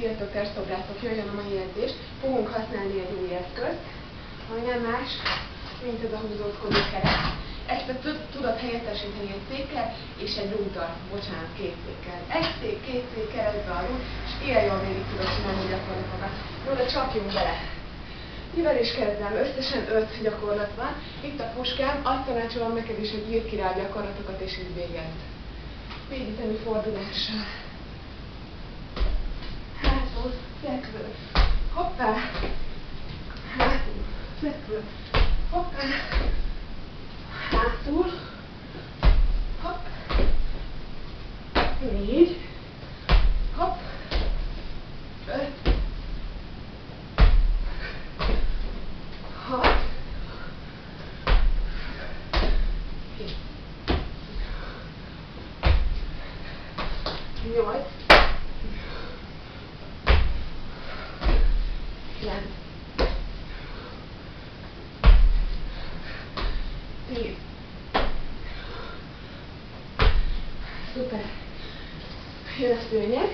Sziasztok testszobrászok, jöjjön a mai edzés. Fogunk használni egy új eszközt, ami nem más, mint ez a húzódkodó keret. Ezt tudod helyettesíteni egy székkel és egy rúddal, bocsánat, két székkel. Egy szék, két szék, keresztbe a rúd, és ilyen jól végig tudod csinálni gyakorlatokat. No, de csapjunk bele! Mivel is kezdem? Összesen 5 gyakorlat van. Itt a puskám, azt tanácsolom neked is, hogy írd ki rá a gyakorlatokat és így végezd. Végíteni fordulással. Hátul, fekvő, hoppá, hátul, fekvő, hoppá, hátul, hopp, 4, hopp, 5, 6, 7, 8, 9, 10. Szuper! Jön a szőnyeg.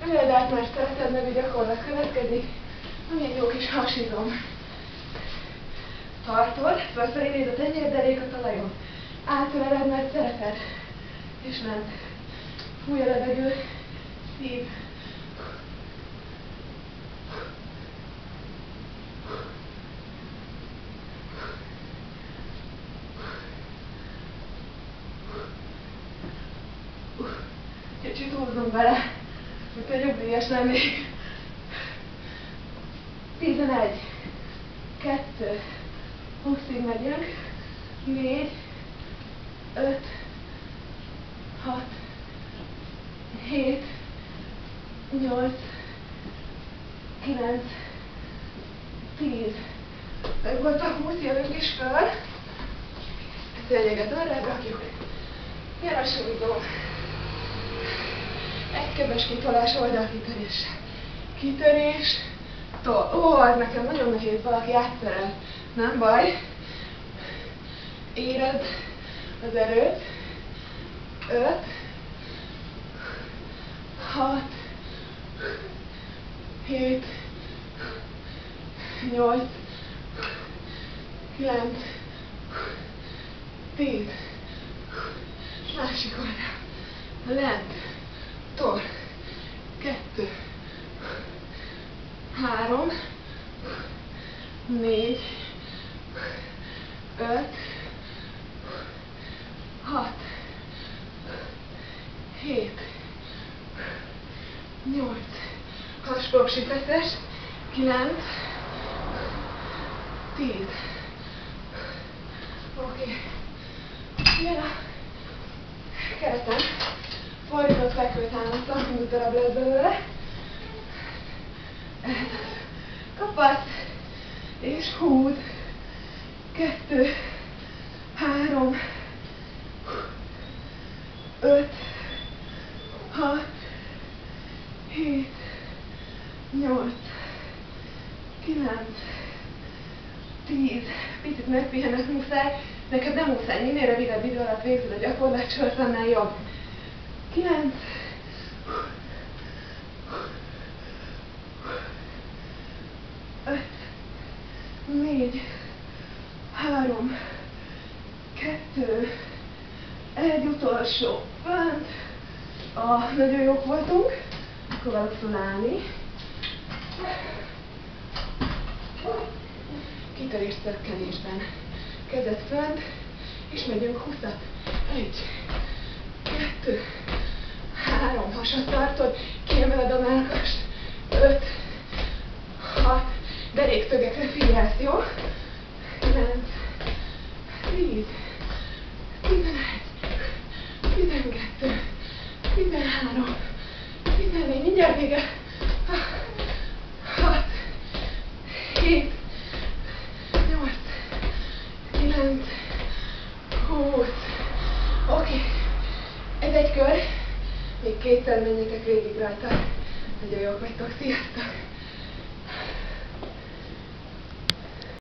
Emeled át már szereted nevű gyakorlat következik, ami egy jó kis hasizom. Tartod, fölfelé néz a tenyérderék a talajon. Átöleled már szereted, és ment. Fújj a levegő, szív. Kicsit húzzunk bele, mint egy nyugdíjas lennék. 11, 2, 20-ig megyünk, 4, 5, 6, 7, 8, 9, 10. Meg volt a 20, jövünk is föl. A szőnyeget arra rakjuk. Jön a súlyzó. Egyköves kitolás, oldalkitörés. Kitörés, tol. Ó, ez nekem nagyon nehéz, valaki átszerel. Nem baj. Éred az erőt. 5, 6, 7, 8, 9, 10. Másik oldal. Lent. Tol. 2, 3, 4, 5, 6, 7, 8, haspopsifeszes, 9, 10. Oké. Jön a keretem. Fordított fekvőtámasztal, 20 darab lesz belőle. Kapasz, és húz. 2, 3, 5, 6, 7, 8, 9, 10. Picit megpihennek, muszáj. Neked nem muszáj, minél rövidebb idő alatt végzed a gyakorlatsort, annál jobb. 9, 5, 4, 3, 2, 1, utolsó, fönt. Nagyon jók voltunk. Próbálok felállni. Kitörés szökkenésben. Kezed fönt, és megyünk 20-at. 1, 2, 3, hasat tartod, kiemeled a mellkast, 5, 6, derékszögekre figyelsz, jó? 9, 10, 11, 12, 13, 14, mindjárt vége, 6, 7, 8, 9, 20. Oké. Ez egy kör, még kétszer menjetek végig rajta. Nagyon jók vagytok, sziasztok!